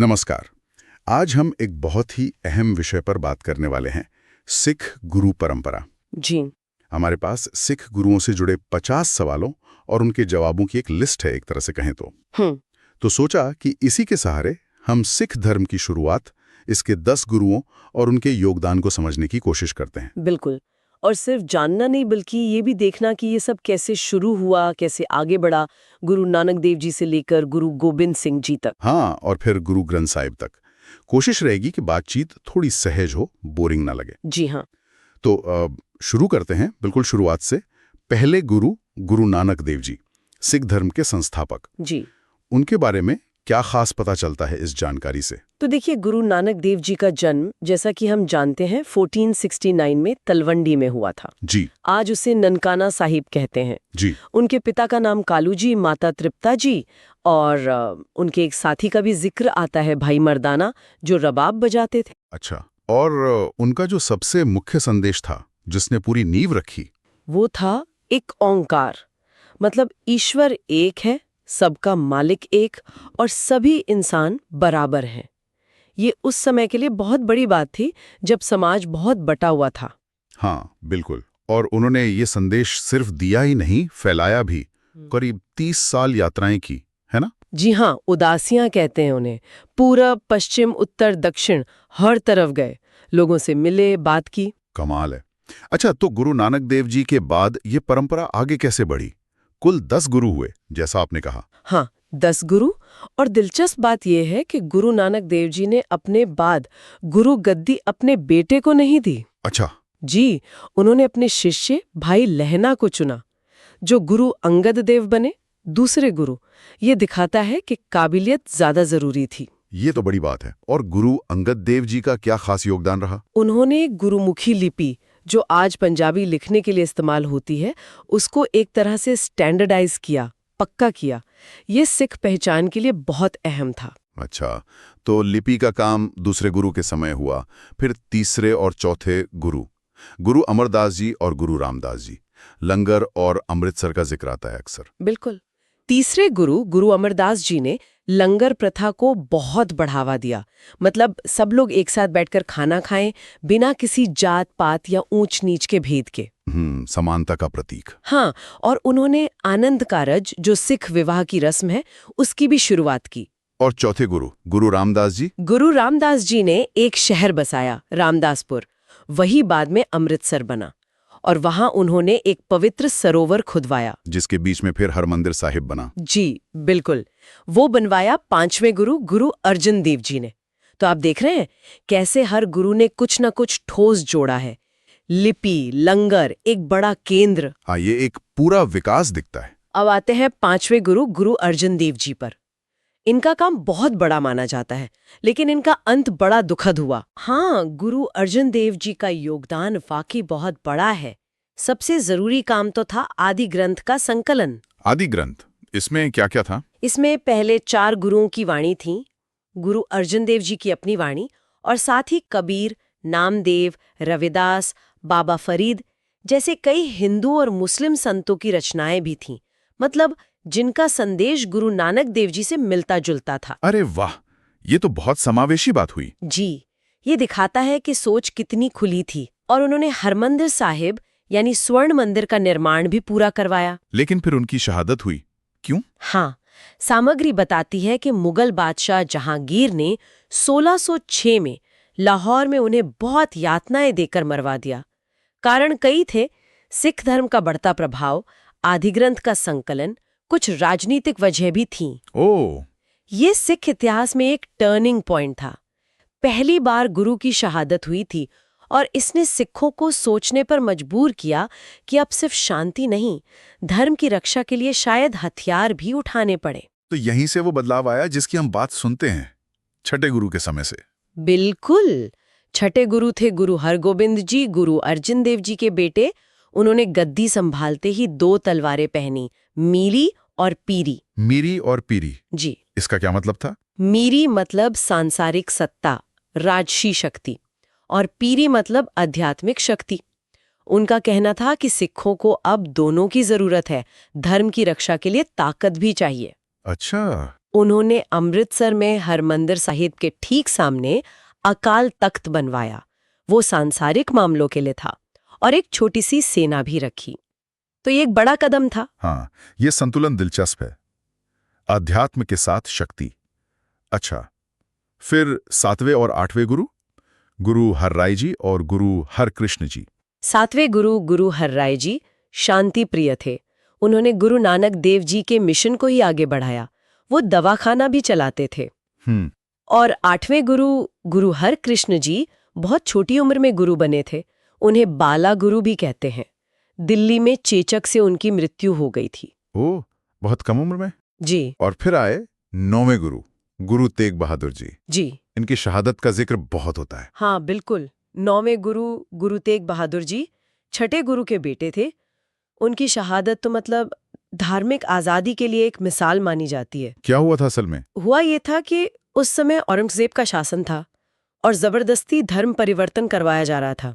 नमस्कार। आज हम एक बहुत ही अहम विषय पर बात करने वाले हैं, सिख गुरु परंपरा। जी। हमारे पास सिख गुरुओं से जुड़े 50 सवालों और उनके जवाबों की एक लिस्ट है, एक तरह से कहें तो। हम्म। तो सोचा कि इसी के सहारे हम सिख धर्म की शुरुआत, इसके 10 गुरुओं और उनके योगदान को समझने की कोशिश करते हैं। बिल्कुल। और सिर्फ जानना नहीं बल्कि ये भी देखना कि ये सब कैसे शुरू हुआ, कैसे आगे बढ़ा, गुरु नानक देव जी से लेकर गुरु गोबिंद सिंह जी तक। हाँ, और फिर गुरु ग्रंथ साहिब तक। कोशिश रहेगी कि बातचीत थोड़ी सहज हो, बोरिंग ना लगे। जी हाँ। तो शुरू करते हैं बिल्कुल शुरुआत से। पहले गुरु गुरु नानक देव जी, सिख धर्म के संस्थापक। जी। उनके बारे में क्या खास पता चलता है इस जानकारी से? तो देखिए, गुरु नानक देव जी का जन्म जैसा कि हम जानते हैं 1469 में तलवंडी में हुआ था। जी आज उसे ननकाना साहिब कहते हैं। जी। उनके पिता का नाम कालू जी, माता तृप्ता जी, और उनके एक साथी का भी जिक्र आता है, भाई मर्दाना, जो रबाब बजाते थे। अच्छा। और उनका जो सबसे मुख्य संदेश था, जिसने पूरी नींव रखी, वो था एक ओंकार, मतलब ईश्वर एक है, सबका मालिक एक, और सभी इंसान बराबर हैं। ये उस समय के लिए बहुत बड़ी बात थी, जब समाज बहुत बटा हुआ था। हाँ बिल्कुल। और उन्होंने ये संदेश सिर्फ दिया ही नहीं, फैलाया भी। करीब 30 साल यात्राएं की, है ना? जी हाँ, उदासियां कहते हैं उन्हें। पूरब, पश्चिम, उत्तर, दक्षिण, हर तरफ गए, लोगों से मिले, बात की। कमाल है। अच्छा, तो गुरु नानक देव जी के बाद ये परंपरा आगे कैसे बढ़ी? कुल 10 गुरु हुए, जैसा आपने कहा। हाँ, 10 गुरु। और दिलचस्प बात यह है कि गुरु नानक देव जी ने अपने बाद गुरु गद्दी अपने बेटे को नहीं दी। अच्छा। जी, उन्होंने अपने शिष्य भाई लहना को चुना, जो गुरु अंगद देव बने, दूसरे गुरु। ये दिखाता है कि काबिलियत ज्यादा जरूरी थी। ये तो बड़ी बात है। और गुरु अंगद देव जी का क्या खास योगदान रहा? उन्होंने गुरुमुखी लिपि, जो आज पंजाबी लिखने के लिए इस्तेमाल होती है, उसको एक तरह से स्टैंडर्डाइज किया, पक्का किया। ये सिख पहचान के लिए बहुत अहम था। अच्छा, तो लिपि का काम दूसरे गुरु के समय हुआ। फिर तीसरे और चौथे गुरु, गुरु अमरदास जी और गुरु रामदास जी। लंगर और अमृतसर का जिक्र आता है अक्सर। बिल्कुल। तीसरे गुरु गुरु अमरदास जी ने लंगर प्रथा को बहुत बढ़ावा दिया। मतलब सब लोग एक साथ बैठकर खाना खाएं, बिना किसी जात पात या ऊंच नीच के भेद के। समानता का प्रतीक। हाँ, और उन्होंने आनंद कारज, जो सिख विवाह की रस्म है, उसकी भी शुरुआत की। और चौथे गुरु गुरु रामदास जी? गुरु रामदास जी ने एक शहर बसाया, रामदासपुर। वही बाद में अमृतसर बना, और वहां उन्होंने एक पवित्र सरोवर खुदवाया, जिसके बीच में फिर हरमंदिर साहिब बना। जी बिल्कुल। वो बनवाया पांचवें गुरु गुरु अर्जन देव जी ने। तो आप देख रहे हैं कैसे हर गुरु ने कुछ न कुछ ठोस जोड़ा है। लिपि, लंगर, एक बड़ा केंद्र। हाँ, ये एक पूरा विकास दिखता है। अब आते हैं पांचवें गुरु गुरु अर्जन देव जी पर। इनका काम बहुत बड़ा माना जाता है, लेकिन इनका अंत बड़ा दुखद हुआ। हाँ, गुरु अर्जन देव जी का योगदान वाकई बहुत बड़ा है। सबसे जरूरी काम तो था आदि ग्रंथ का संकलन। आदि ग्रंथ, इसमें क्या क्या था? इसमें पहले 4 गुरुओं की वाणी थी, गुरु अर्जन देव जी की अपनी वाणी, और साथ ही कबीर, नामदेव, रविदास, बाबा फरीद जैसे कई हिंदू और मुस्लिम संतों की रचनाएं भी थीं। मतलब जिनका संदेश गुरु नानक देव जी से मिलता जुलता था। अरे वाह, ये तो बहुत समावेशी बात हुई। जी, ये दिखाता है कि सोच कितनी खुली थी। और उन्होंने हरमंदिर साहिब यानी स्वर्ण मंदिर का निर्माण भी पूरा करवाया। लेकिन फिर उनकी शहादत हुई, क्यों? हाँ, सामग्री बताती है कि मुगल बादशाह जहांगीर ने 1606 में लाहौर में उन्हें बहुत यातनाएं देकर मरवा दिया। कारण कई थे, सिख धर्म का बढ़ता प्रभाव, आदिग्रंथ का संकलन, कुछ राजनीतिक वजह भी थीं। ओह, ये सिख इतिहास में एक टर्निंग पॉइंट था। पहली बार गुरु की शहादत हुई थी, और इसने सिखों को सोचने पर मजबूर किया कि अब सिर्फ शांति नहीं, धर्म की रक्षा के लिए शायद हथियार भी उठाने पड़े। तो यहीं से वो बदलाव आया जिसकी हम बात सुनते हैं, छठे गुरु के समय से। बिल्कुल। छठे गुरु थे गुरु हरगोबिंद जी, गुरु अर्जन देव जी के बेटे। उन्होंने गद्दी संभालते ही 2 तलवारें पहनी, मीरी और पीरी। मीरी और पीरी, जी। इसका क्या मतलब था? मीरी मतलब सांसारिक सत्ता, राजसी शक्ति, और पीरी मतलब आध्यात्मिक शक्ति। उनका कहना था कि सिखों को अब दोनों की जरूरत है, धर्म की रक्षा के लिए ताकत भी चाहिए। अच्छा। उन्होंने अमृतसर में हरमंदिर साहिब के ठीक सामने अकाल तख्त बनवाया। वो सांसारिक मामलों के लिए था और एक छोटी सी सेना भी रखी। तो ये एक बड़ा कदम था। हाँ, ये संतुलन दिलचस्प है, अध्यात्म के साथ शक्ति। अच्छा, फिर 7वें और 8वें गुरु, गुरु हरराय जी और गुरु हरकृष्ण जी। 7वें गुरु गुरु हरराय जी शांति प्रिय थे। उन्होंने गुरु नानक देव जी के मिशन को ही आगे बढ़ाया। वो दवाखाना भी चलाते थे। और 8वें गुरु गुरु हरकृष्ण जी बहुत छोटी उम्र में गुरु बने थे। उन्हें बाला गुरु भी कहते हैं। दिल्ली में चेचक से उनकी मृत्यु हो गई थी। ओह, बहुत कम उम्र में। जी और फिर आए 9वें गुरु, गुरु तेग बहादुर जी। जी इनकी शहादत का जिक्र बहुत होता है। हाँ बिल्कुल। 9वें गुरु गुरु तेग बहादुर जी छठे गुरु के बेटे थे। उनकी शहादत तो मतलब धार्मिक आज़ादी के लिए एक मिसाल मानी जाती है। क्या हुआ था असल में? हुआ ये था कि उस समय औरंगजेब का शासन था और जबरदस्ती धर्म परिवर्तन करवाया जा रहा था।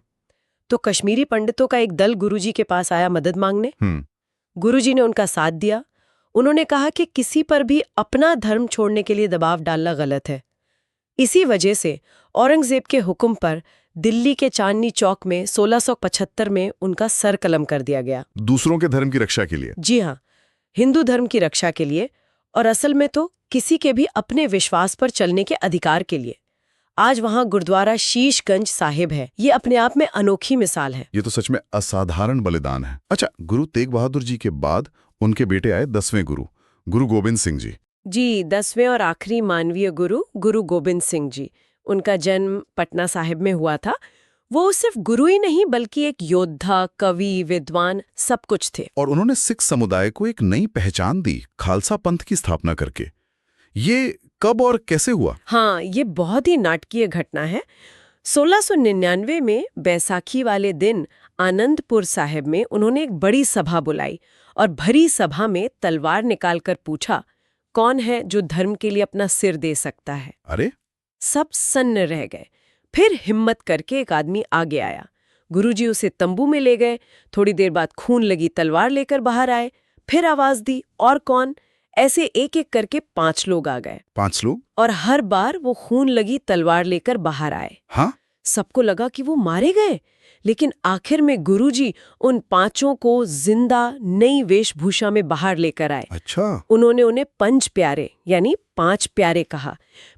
तो कश्मीरी पंडितों का एक दल गुरुजी के पास आया मदद मांगने। गुरुजी ने उनका साथ दिया। उन्होंने कहा कि किसी पर भी अपना धर्म छोड़ने के लिए दबाव डालना गलत है। इसी वजह से औरंगजेब के हुक्म पर दिल्ली के चांदनी चौक में 1675 में उनका सर कलम कर दिया गया। दूसरों के धर्म की रक्षा के लिए। जी हाँ, हिंदू धर्म की रक्षा के लिए, और असल में तो किसी के भी अपने विश्वास पर चलने के अधिकार के लिए। आज वहां गुरुद्वारा शीशगंज साहिब है। ये अपने आप में अनोखी मिसाल है। ये तो सच में असाधारण बलिदान है। अच्छा, गुरु तेग बहादुर जी के बाद उनके बेटे आए 10वें गुरु, गुरु गोबिंद सिंह जी। जी, 10वें और आखिरी मानवीय गुरु गुरु गोबिंद सिंह जी। उनका जन्म पटना साहिब में हुआ था। वो सिर्फ गुरु ही नहीं बल्कि एक योद्धा, कवि, विद्वान, सब कुछ थे। और उन्होंने सिख समुदाय को एक नई पहचान दी, खालसा पंथ की स्थापना करके। ये कब और कैसे हुआ? हाँ, ये बहुत ही नाटकीय घटना है। 1699 में बैसाखी वाले दिन आनंदपुर साहिब में उन्होंने एक बड़ी सभा बुलाई और भरी सभा में तलवार निकालकर पूछा, कौन है जो धर्म के लिए अपना सिर दे सकता है? अरे, सब सन्न रह गए। फिर हिम्मत करके एक आदमी आगे आया। गुरुजी उसे तंबू में ले गए। थोड़ी देर बाद खून लगी तलवार लेकर बाहर आए। फिर आवाज दी, और कौन? ऐसे एक एक करके 5 लोग आ गए। 5 लोग? और हर बार वो खून लगी तलवार लेकर बाहर आए। हाँ? सबको लगा कि वो मारे गए, लेकिन आखिर में गुरुजी उन 5 को जिंदा नई वेशभूषा में बाहर लेकर आए। अच्छा। उन्होंने उन्हें पंच प्यारे यानी 5 प्यारे कहा।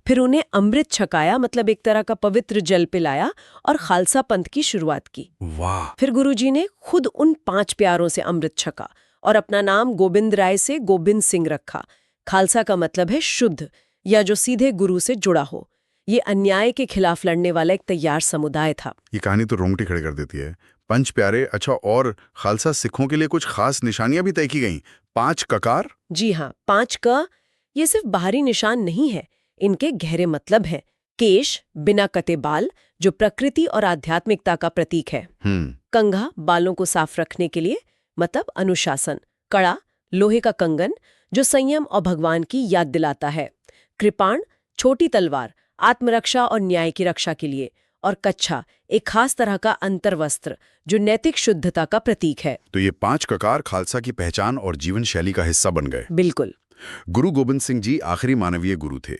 फिर उन्हें अमृत छकाया, मतलब एक तरह का पवित्र जल पिलाया, और खालसा पंथ की शुरुआत की। वाह। फिर गुरुजी ने खुद उन 5 प्यारों से अमृत छका और अपना नाम गोविंद राय से गोविंद सिंह रखा। खालसा का मतलब है शुद्ध, या जो सीधे गुरु से जुड़ा हो। ये अन्याय के खिलाफ लड़ने वाला एक तैयार समुदाय था। ये कहानी तो रोंगटे खड़े कर देती है। 5 प्यारे, अच्छा, और खालसा सिखों के लिए कुछ खास निशानियां भी तय की गईं। 5 ककार? जी हाँ, 5 क ये सिर्फ बाहरी निशान नहीं है, इनके गहरे मतलब हैं। केश, बिना कटे बाल, जो प्रकृति और आध्यात्मिकता का प्रतीक है। कंघा, बालों को साफ रखने के लिए, मतलब अनुशासन। कड़ा, लोहे का कंगन, जो संयम और भगवान की याद दिलाता है। कृपाण, छोटी तलवार, आत्मरक्षा और न्याय की रक्षा के लिए। और कच्छा, एक खास तरह का अंतर्वस्त्र, जो नैतिक शुद्धता का प्रतीक है। तो ये 5 ककार खालसा की पहचान और जीवन शैली का हिस्सा बन गए। बिल्कुल। गुरु गोबिंद सिंह जी आखिरी मानवीय गुरु थे,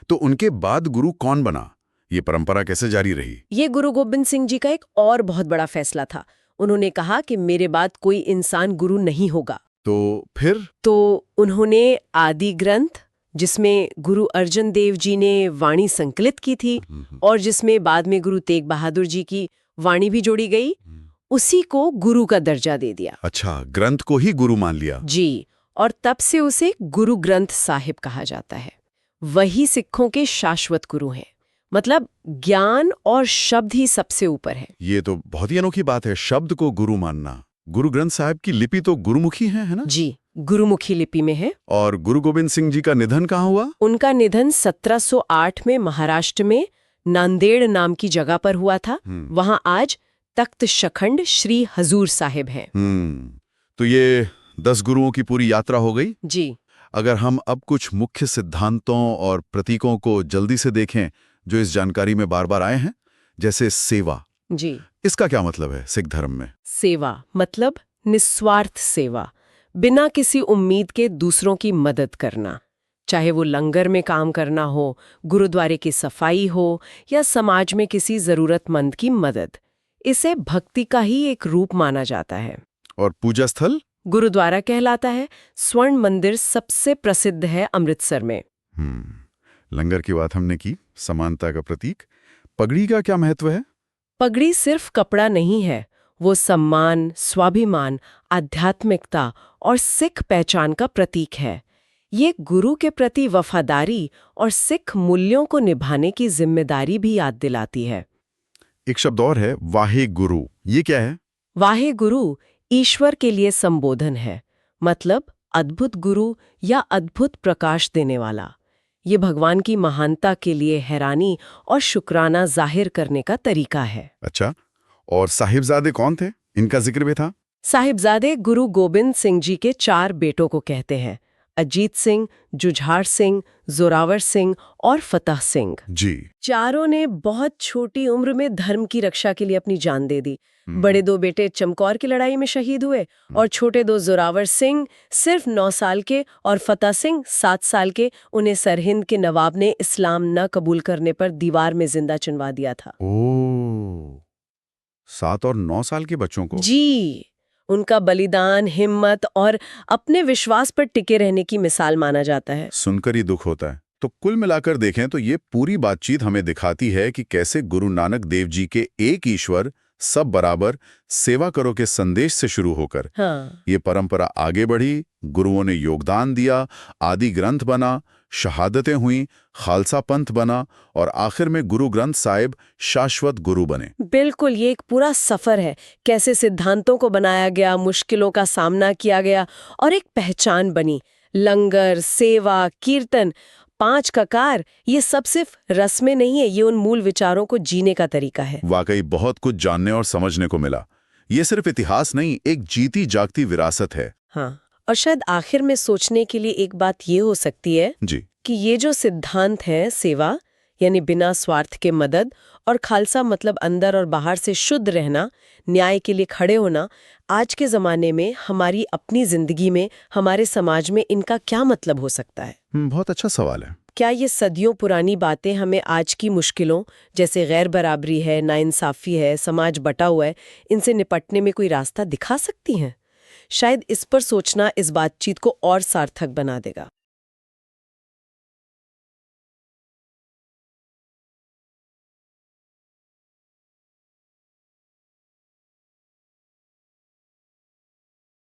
तो उनके बाद गुरु कौन बना? ये परंपरा कैसे जारी रही? ये गुरु गोबिंद सिंह जी का एक और बहुत बड़ा फैसला था। उन्होंने कहा कि मेरे बाद कोई इंसान गुरु नहीं होगा। तो फिर? तो उन्होंने आदि ग्रंथ, जिसमें गुरु अर्जन देव जी ने वाणी संकलित की थी और जिसमें बाद में गुरु तेग बहादुर जी की वाणी भी जोड़ी गई, उसी को गुरु का दर्जा दे दिया। अच्छा, ग्रंथ को ही गुरु मान लिया। जी, और तब से उसे गुरु ग्रंथ साहिब कहा जाता है। वही सिखों के शाश्वत गुरु हैं, मतलब ज्ञान और शब्द ही सबसे ऊपर है। ये तो बहुत ही अनोखी बात है, शब्द को गुरु मानना। गुरु ग्रंथ साहिब की लिपि तो गुरुमुखी है ना? जी, गुरुमुखी लिपि में है। और गुरु गोबिंद सिंह जी का निधन कहाँ हुआ? उनका निधन 1708 में महाराष्ट्र में नांदेड़ नाम की जगह पर हुआ था। वहां आज तख्त शखंड श्री हजूर साहिब हैं। तो ये 10 गुरुओं की पूरी यात्रा हो गई। जी। अगर हम अब कुछ मुख्य सिद्धांतों और प्रतीकों को जल्दी से देखें जो इस जानकारी में बार बार आए हैं, जैसे सेवा। जी। इसका क्या मतलब है सिख धर्म में? सेवा मतलब निस्वार्थ सेवा, बिना किसी उम्मीद के दूसरों की मदद करना। चाहे वो लंगर में काम करना हो, गुरुद्वारे की सफाई हो या समाज में किसी जरूरतमंद की मदद। इसे भक्ति का ही एक रूप माना जाता है। और पूजा स्थल? गुरुद्वारा कहलाता है। स्वर्ण मंदिर सबसे प्रसिद्ध है अमृतसर में। लंगर की बात हमने की, समानता का प्रतीक। पगड़ी का क्या महत्व है? पगड़ी सिर्फ कपड़ा नहीं है, वो सम्मान, स्वाभिमान, आध्यात्मिकता और सिख पहचान का प्रतीक है। ये गुरु के प्रति वफादारी और सिख मूल्यों को निभाने की जिम्मेदारी भी याद दिलाती है। एक शब्द और है, वाहे गुरु। ये क्या है? वाहे गुरु ईश्वर के लिए संबोधन है, मतलब अद्भुत गुरु या अद्भुत प्रकाश देने वाला। ये भगवान की महानता के लिए हैरानी और शुक्राना जाहिर करने का तरीका है। अच्छा, और साहिबजादे कौन थे? इनका जिक्र भी था। साहिबजादे गुरु गोबिंद सिंह जी के 4 बेटों को कहते हैं, अजीत सिंह, जुझार सिंह, जोरावर सिंह और फतेह सिंह। जी। चारों ने बहुत छोटी उम्र में धर्म की रक्षा के लिए अपनी जान दे दी। बड़े 2 बेटे चमकौर की लड़ाई में शहीद हुए और छोटे 2 जोरावर सिंह सिर्फ 9 साल के और फतेह सिंह 7 साल के, उन्हें सरहिंद के नवाब ने इस्लाम न कबूल करने पर दीवार में जिंदा चुनवा दिया था। ओह, 7 और 9 साल के बच्चों को? जी, उनका बलिदान, हिम्मत और अपने विश्वास पर टिके रहने की मिसाल माना जाता है। सुनकर ही दुख होता है। तो कुल मिलाकर देखें तो ये पूरी बातचीत हमें दिखाती है कि कैसे गुरु नानक देव जी के एक ईश्वर सब बराबर सेवा करो के संदेश से शुरू होकर ये परंपरा आगे बढ़ी, गुरुओं ने योगदान दिया, आदि ग्रंथ बना, शहादतें हुई, खालसा पंथ बना और आखिर में गुरु ग्रंथ साहिब शाश्वत गुरु बने। बिल्कुल, ये एक पूरा सफर है, कैसे सिद्धांतों को बनाया गया, मुश्किलों का सामना किया गया और एक पहचान बनी। लंगर, सेवा, कीर्तन, 5 ककार, ये सब सिर्फ रस्में नहीं है, ये उन मूल विचारों को जीने का तरीका है। वाकई बहुत कुछ जानने और समझने को मिला। ये सिर्फ इतिहास नहीं, एक जीती जागती विरासत है। हाँ, और शायद आखिर में सोचने के लिए एक बात ये हो सकती है जी, कि ये जो सिद्धांत है, सेवा यानी बिना स्वार्थ के मदद, और खालसा मतलब अंदर और बाहर से शुद्ध रहना, न्याय के लिए खड़े होना, आज के ज़माने में हमारी अपनी जिंदगी में, हमारे समाज में इनका क्या मतलब हो सकता है? बहुत अच्छा सवाल है। क्या ये सदियों पुरानी बातें हमें आज की मुश्किलों जैसे गैर बराबरी है, नाइंसाफी है, समाज बटा हुआ है, इनसे निपटने में कोई रास्ता दिखा सकती हैं? शायद इस पर सोचना इस बातचीत को और सार्थक बना देगा।